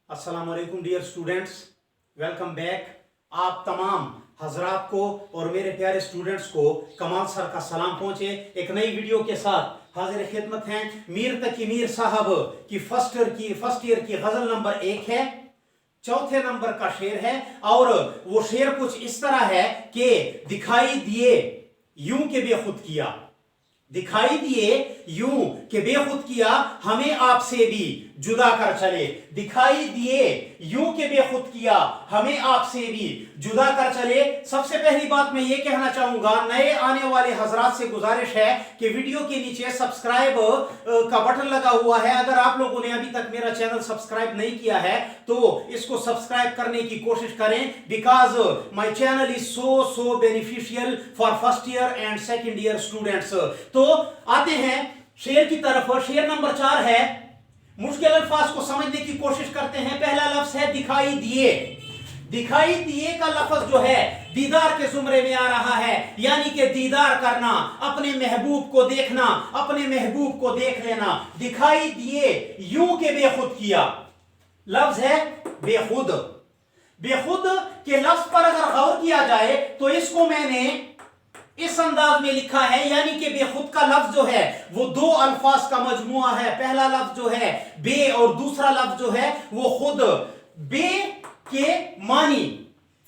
अस्सलाम वालेकुम dear students, welcome back. आप तमाम हजरात को और मेरे प्यारे स्टूडेंट्स को कमाल सर का सलाम पहुंचे। एक नई वीडियो के साथ हाजिर खिदमत हैं। मीर तकी मीर साहब की फर्स्ट ईयर की गजल नंबर 1 है, चौथे नंबर का शेर है और वो शेर कुछ इस तरह है कि दिखाई दिए यूं के बेखुद किया, दिखाई दिए यूं के बेखुद किया, हमें आपसे भी जुदा कर चले। दिखाई दिए यूं के बेखुद किया, हमें आपसे भी जुदा कर चले। सबसे पहली बात मैं ये कहना चाहूंगा, नए आने वाले हजरात से गुजारिश है कि वीडियो के नीचे सब्सक्राइब का बटन लगा हुआ है। अगर आप लोगों ने अभी तक मेरा चैनल सब्सक्राइब नहीं किया है तो इसको सब्सक्राइब करने की कोशिश करें, because my channel is so beneficial for first year and second year students. तो आते हैं शेर की तरफ। शेर नंबर 4 है। मुश्किल अल्फाज को समझने की कोशिश करते हैं। पहला लफ्ज है दिखाई दिए। दिखाई दिए का लफ्ज जो है दीदार के जुमरे में आ रहा है, यानी कि दीदार करना, अपने महबूब को देखना, अपने महबूब को देख लेना। दिखाई दिए यूं के बेखुद किया, लफ्ज है बेखुद। बेखुद के लफ्ज पर अगर गौर किया जाए तो इसको मैंने इस अंदाज में लिखा है, यानी कि बेखुद का लफ्ज जो है वो दो अल्फाज का मजमुआ है। पहला लफ्ज जो है बे और दूसरा लफ्ज जो है वो खुद। बे के मानी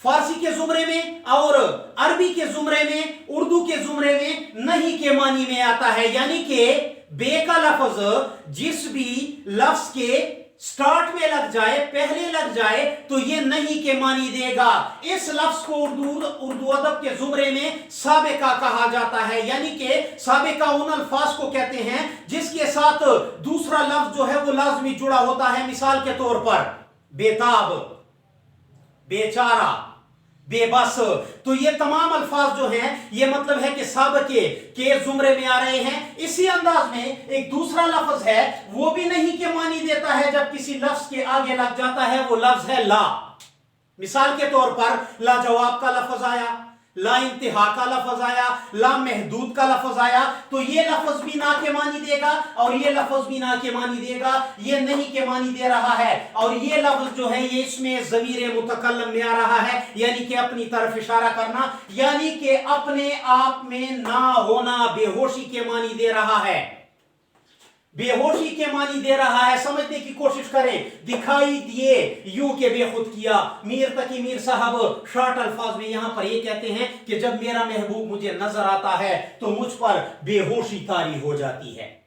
फारसी के जुमरे में और अरबी के जुमरे में, उर्दू के जुमरे में नहीं के मानी में आता है, यानी कि बे का लफ्ज जिस भी लफ्ज के स्टार्ट में लग जाए, पहले लग जाए, तो ये नहीं के मानी देगा। इस लफ्ज को उर्दू अदब के जुमरे में साबिका कहा जाता है, यानी कि साबिका उन अल्फाज को कहते हैं जिसके साथ दूसरा लफ्ज जो है वो लाजमी जुड़ा होता है। मिसाल के तौर पर बेताब, बेचारा, बेबस। तो ये तमाम अल्फाज जो हैं ये मतलब है कि साबिके के जुमरे में आ रहे हैं। इसी अंदाज में एक दूसरा लफ्ज है, वो भी नहीं के मानी देता है जब किसी लफ्ज के आगे लग जाता है, वो लफ्ज है ला। मिसाल के तौर पर लाजवाब का लफ्ज आया, ला इंतहा का लफ्ज आया, ला महदूद का लफ्ज आया, तो ये लफ्ज भी ना के मानी देगा और ये लफ्ज भी ना के मानी देगा। ये नहीं के मानी दे रहा है और ये लफ्ज जो है ये इसमें ज़मीर मुतकल्लम में आ रहा है, यानी कि अपनी तरफ इशारा करना, यानी कि अपने आप में ना होना, बेहोशी के मानी दे रहा है, बेहोशी के मानी दे रहा है। समझने की कोशिश करें। दिखाई दिए यूं के बेखुद किया। मीर तकी मीर साहब शॉर्ट अल्फाज में यहां पर ये कहते हैं कि जब मेरा महबूब मुझे नजर आता है तो मुझ पर बेहोशी तारी हो जाती है,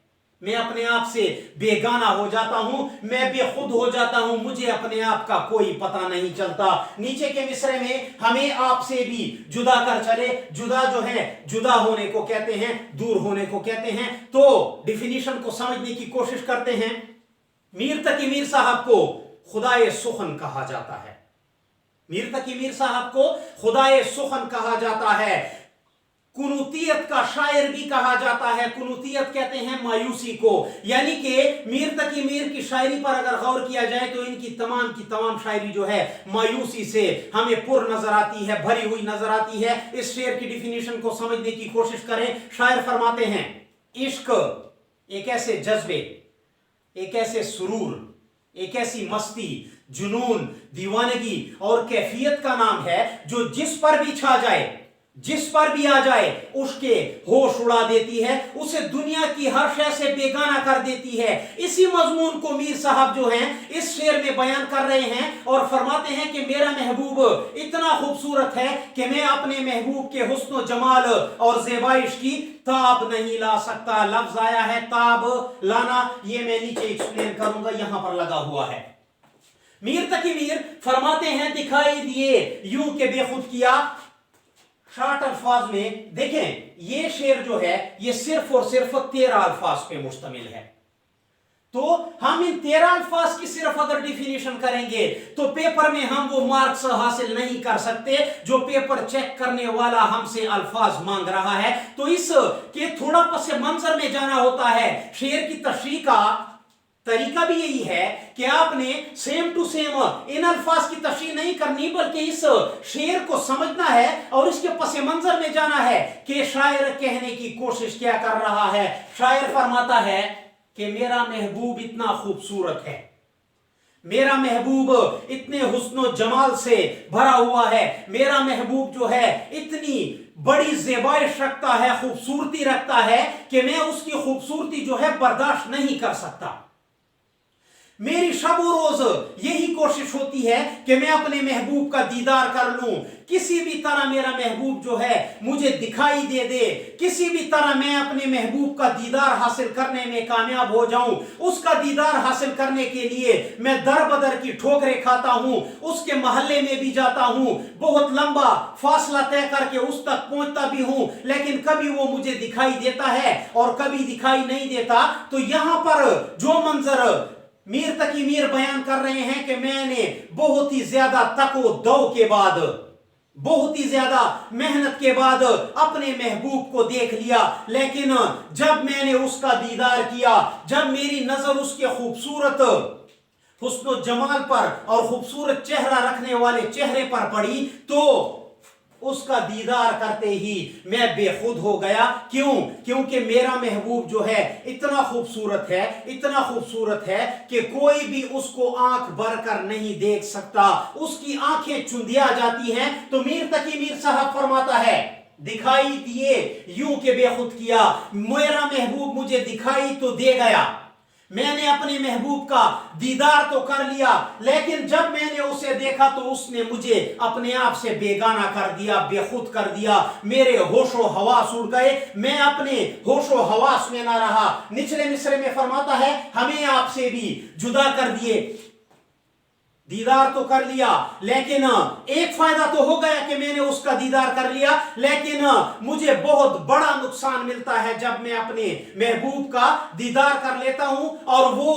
मैं अपने आप से बेगाना हो जाता हूं, मैं बेखुद हो जाता हूं, मुझे अपने आप का कोई पता नहीं चलता। नीचे के मिसरे में हमें आपसे भी जुदा कर चले। जुदा जो है जुदा होने को कहते हैं, दूर होने को कहते हैं। तो डिफिनीशन को समझने की कोशिश करते हैं। मीर तकी मीर साहब को खुदाए सुखन कहा जाता है। मीर तकी मीर साहब को खुदाए सुखन कहा जाता है। कुनूतियत का शायर भी कहा जाता है। कुनूतियत कहते हैं मायूसी को, यानी कि मीर तकी मीर की शायरी पर अगर गौर किया जाए तो इनकी तमाम शायरी जो है मायूसी से हमें पुर नजर आती है, भरी हुई नजर आती है। इस शेर की डिफिनीशन को समझने की कोशिश करें। शायर फरमाते हैं, इश्क एक ऐसे जज्बे, एक ऐसे सुरूर, एक ऐसी मस्ती, जुनून, दीवानगी और कैफियत का नाम है जो जिस पर भी छा जाए, जिस पर भी आ जाए उसके होश उड़ा देती है, उसे दुनिया की हर शय से बेगाना कर देती है। इसी मजमून को मीर साहब जो हैं इस शेर में बयान कर रहे हैं और फरमाते हैं कि मेरा महबूब इतना खूबसूरत है कि मैं अपने महबूब के हुस्न जमाल और ज़ेबाइश की ताब नहीं ला सकता। लफ्ज आया है ताब, लाना, ये मैं नीचे एक्सप्लेन करूंगा, यहां पर लगा हुआ है। मीर तकी मीर फरमाते हैं दिखाई दिए यूं के बेखुद किया। शॉर्ट अल्फाज में देखें, ये शेर जो है ये सिर्फ और सिर्फ 13 अल्फाज पे मुश्तमिल है। तो हम इन 13 अल्फाज की सिर्फ अगर डिफिनीशन करेंगे तो पेपर में हम वो मार्क्स हासिल नहीं कर सकते जो पेपर चेक करने वाला हमसे अल्फाज मांग रहा है। तो इस के थोड़ा पस मंजर में जाना होता है। शेर की तशरीह का तरीका भी यही है कि आपने सेम टू सेम इन अल्फाज की तशरीह नहीं करनी, बल्कि इस शेर को समझना है और इसके पस मंजर में जाना है कि शायर कहने की कोशिश क्या कर रहा है। शायर फरमाता है कि मेरा महबूब इतना खूबसूरत है, मेरा महबूब इतने हुस्नो जमाल से भरा हुआ है, मेरा महबूब जो है इतनी बड़ी ज़ेबाइश रखता है, खूबसूरती रखता है कि मैं उसकी खूबसूरती जो है बर्दाश्त नहीं कर सकता। मेरी शब रोज यही कोशिश होती है कि मैं अपने महबूब का दीदार कर लूं, किसी भी तरह मेरा महबूब जो है मुझे दिखाई दे दे, किसी भी तरह मैं अपने महबूब का दीदार हासिल करने में कामयाब हो जाऊं। उसका दीदार हासिल करने के लिए मैं दर बदर की ठोकरें खाता हूं, उसके मोहल्ले में भी जाता हूं, बहुत लंबा फासला तय करके उस तक पहुंचता भी हूं, लेकिन कभी वो मुझे दिखाई देता है और कभी दिखाई नहीं देता। तो यहां पर जो मंजर मीर तकी मीर बयान कर रहे हैं कि मैंने बहुत ही ज्यादा तको दो के बाद, बहुत ही ज्यादा मेहनत के बाद अपने महबूब को देख लिया, लेकिन जब मैंने उसका दीदार किया, जब मेरी नजर उसके खूबसूरत हुस्न जमाल पर और खूबसूरत चेहरा रखने वाले चेहरे पर पड़ी, तो उसका दीदार करते ही मैं बेखुद हो गया। क्यों? क्योंकि मेरा महबूब जो है इतना खूबसूरत है, इतना खूबसूरत है कि कोई भी उसको आंख भर कर नहीं देख सकता, उसकी आंखें चुंधिया जाती हैं। तो मीर तकी मीर साहब फरमाता है, दिखाई दिए यूं के बेखुद किया, मेरा महबूब मुझे दिखाई तो दे गया, मैंने अपने महबूब का दीदार तो कर लिया, लेकिन जब मैंने उसे देखा तो उसने मुझे अपने आप से बेगाना कर दिया, बेखुद कर दिया। मेरे होशो हवास उड़ गए, मैं अपने होशो हवास में ना रहा। निचले मिसरे में फरमाता है, हमें आपसे भी जुदा कर दिए, दीदार तो कर लिया, लेकिन एक फायदा तो हो गया कि मैंने उसका दीदार कर लिया, लेकिन मुझे बहुत बड़ा नुकसान मिलता है जब मैं अपने महबूब का दीदार कर लेता हूं। और वो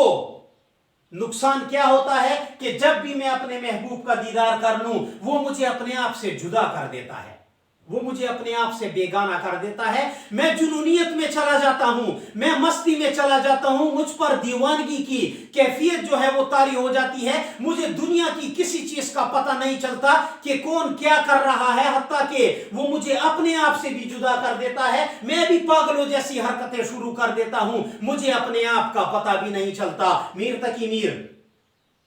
नुकसान क्या होता है कि जब भी मैं अपने महबूब का दीदार कर लूं, वो मुझे अपने आप से जुदा कर देता है, वो मुझे अपने आप से बेगाना कर देता है। मैं जुनूनियत में चला जाता हूं, मैं मस्ती में चला जाता हूं, मुझ पर दीवानगी की कैफियत जो है वो तारी हो जाती है। मुझे दुनिया की किसी चीज का पता नहीं चलता कि कौन क्या कर रहा है, हत्ता कि वो मुझे अपने आप से भी जुदा कर देता है। मैं भी पागलों जैसी हरकतें शुरू कर देता हूं, मुझे अपने आप का पता भी नहीं चलता। मीर तकी मीर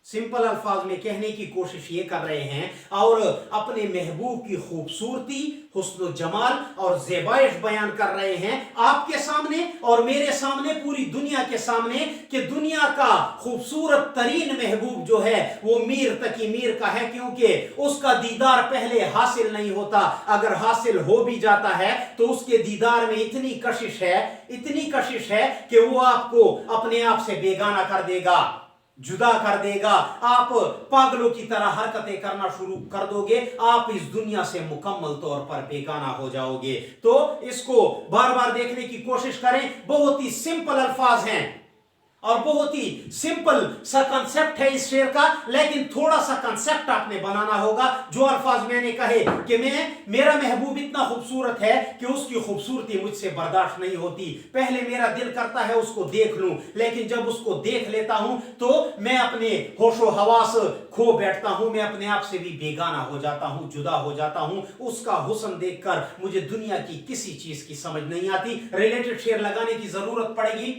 सिंपल अल्फाज में कहने की कोशिश ये कर रहे हैं और अपने महबूब की खूबसूरती, हुस्न जमाल और ज़ेबाइश बयान कर रहे हैं आपके सामने और मेरे सामने, पूरी दुनिया के सामने, कि दुनिया का खूबसूरत तरीन महबूब जो है वो मीर तकी मीर का है, क्योंकि उसका दीदार पहले हासिल नहीं होता। अगर हासिल हो भी जाता है तो उसके दीदार में इतनी कशिश है, इतनी कशिश है कि वो आपको अपने आप से बेगाना कर देगा, जुदा कर देगा। आप पागलों की तरह हरकतें करना शुरू कर दोगे, आप इस दुनिया से मुकम्मल तौर पर बेगाना हो जाओगे। तो इसको बार बार देखने की कोशिश करें, बहुत ही सिंपल अल्फाज हैं और बहुत ही सिंपल सा कंसेप्ट है इस शेर का, लेकिन थोड़ा सा कंसेप्ट आपने बनाना होगा। जो अल्फाज मैंने कहे कि मेरा महबूब इतना खूबसूरत है कि उसकी खूबसूरती मुझसे बर्दाश्त नहीं होती, पहले मेरा दिल करता है उसको देख लूं, लेकिन जब उसको देख लेता हूं तो मैं अपने होशो हवास खो बैठता हूं, मैं अपने आप से भी बेगाना हो जाता हूं, जुदा हो जाता हूं। उसका हुस्न देखकर मुझे दुनिया की किसी चीज की समझ नहीं आती। रिलेटेड शेर लगाने की जरूरत पड़ेगी।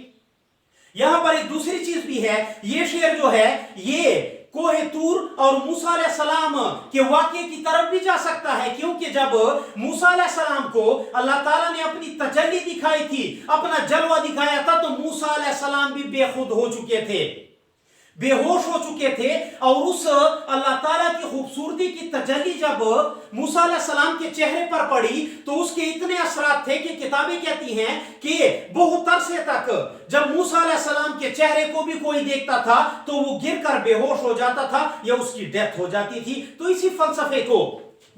यहां पर एक दूसरी चीज भी है, ये शेर जो है ये कोहे तूर और मूसा अलैहिस्सलाम के वाक़े की तरफ भी जा सकता है, क्योंकि जब मूसा अलैहिस्सलाम को अल्लाह ताला ने अपनी तजल्ली दिखाई थी, अपना जलवा दिखाया था, तो मूसा अलैहिस्सलाम भी बेखुद हो चुके थे, बेहोश हो चुके थे। और उस अल्लाह ताला की खूबसूरती की तजल्ली जब मूसा अलैहिस्सलाम के चेहरे पर पड़ी तो उसके इतने असरात थे कि किताबें कहती हैं कि बहुत अरसे तक जब मूसा अलैहिस्सलाम के चेहरे को भी कोई देखता था तो वो गिरकर बेहोश हो जाता था या उसकी डेथ हो जाती थी। तो इसी फलसफे को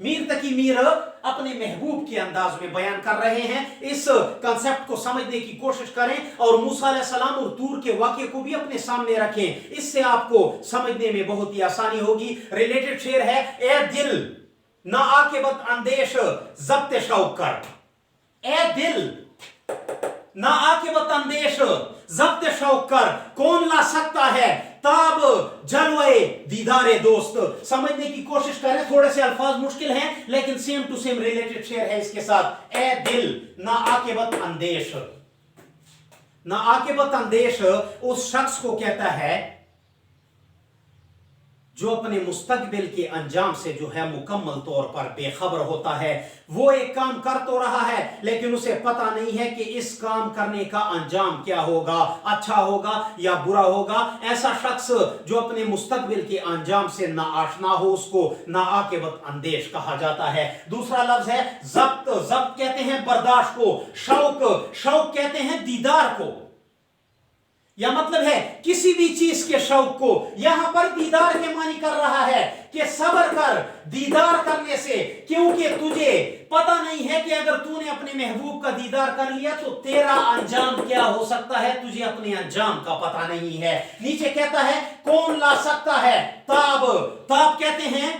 मीर तकी मीर अपने महबूब के अंदाज में बयान कर रहे हैं। इस कंसेप्ट को समझने की कोशिश करें और मूसा अलैहिस्सलाम और तूर के वाक़े को भी अपने सामने रखें, इससे आपको समझने में बहुत ही आसानी होगी। रिलेटेड शेर है, ए दिल ना आकिबत अंदेश ज़ब्त शौक कर, ए दिल ना आकिबत अंदेश ज़ब्त शौक कर, कौन ला सकता है ताब जलवे दीदारे दोस्त। समझने की कोशिश करें, थोड़े से अल्फाज मुश्किल हैं लेकिन सेम टू सेम रिलेटेड शेर है इसके साथ। ए दिल ना आकिबत अंदेश, ना आकिबत अंदेश उस शख्स को कहता है जो अपने मुस्तकबिल के अंजाम से जो है मुकम्मल तौर पर बेखबर होता है। वो एक काम कर तो रहा है लेकिन उसे पता नहीं है कि इस काम करने का अंजाम क्या होगा, अच्छा होगा या बुरा होगा। ऐसा शख्स जो अपने मुस्तकबिल के अंजाम से ना आशना हो, उसको ना आकिबत अंदेश कहा जाता है। दूसरा लफ्ज है ज़ब्त। ज़ब्त कहते हैं बर्दाश्त को, शौक, शौक कहते हैं दीदार को। या मतलब है किसी भी चीज के शौक को। यहां पर दीदार के मानी कर रहा है कि सब्र कर दीदार करने से, क्योंकि तुझे पता नहीं है कि अगर तूने अपने महबूब का दीदार कर लिया तो तेरा अंजाम क्या हो सकता है, तुझे अपने अंजाम का पता नहीं है। नीचे कहता है कौन ला सकता है ताब। ताब कहते हैं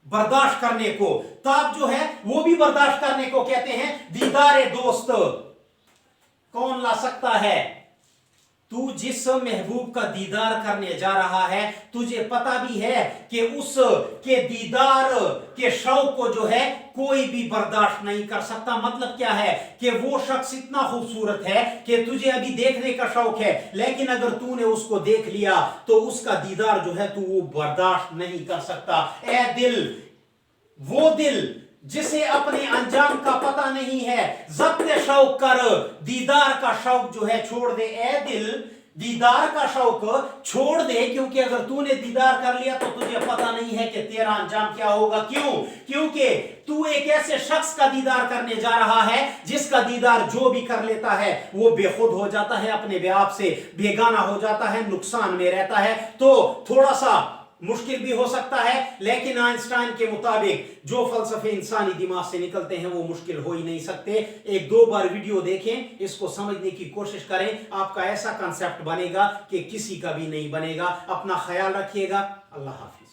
बर्दाश्त करने को। ताब जो है वो भी बर्दाश्त करने को कहते हैं। दीदार दोस्त कौन ला सकता है? तू जिस महबूब का दीदार करने जा रहा है, तुझे पता भी है कि उस के दीदार के शौक को जो है कोई भी बर्दाश्त नहीं कर सकता। मतलब क्या है कि वो शख्स इतना खूबसूरत है कि तुझे अभी देखने का शौक है, लेकिन अगर तूने उसको देख लिया तो उसका दीदार जो है तू वो बर्दाश्त नहीं कर सकता। ए दिल, वो दिल जिसे अपने अंजाम का पता नहीं है, ज़ब्त शौक कर, दीदार का शौक जो है छोड़ दे। ए दिल, दीदार का शौक छोड़ दे, क्योंकि अगर तूने दीदार कर लिया तो तुझे पता नहीं है कि तेरा अंजाम क्या होगा। क्यों? क्योंकि तू एक ऐसे शख्स का दीदार करने जा रहा है जिसका दीदार जो भी कर लेता है वो बेखुद हो जाता है, अपने आप से बेगाना हो जाता है, नुकसान में रहता है। तो थोड़ा सा मुश्किल भी हो सकता है, लेकिन आइंस्टाइन के मुताबिक जो फलसफे इंसानी दिमाग से निकलते हैं वो मुश्किल हो ही नहीं सकते। एक दो बार वीडियो देखें, इसको समझने की कोशिश करें, आपका ऐसा कंसेप्ट बनेगा कि किसी का भी नहीं बनेगा। अपना ख्याल रखिएगा। अल्लाह हाफिज।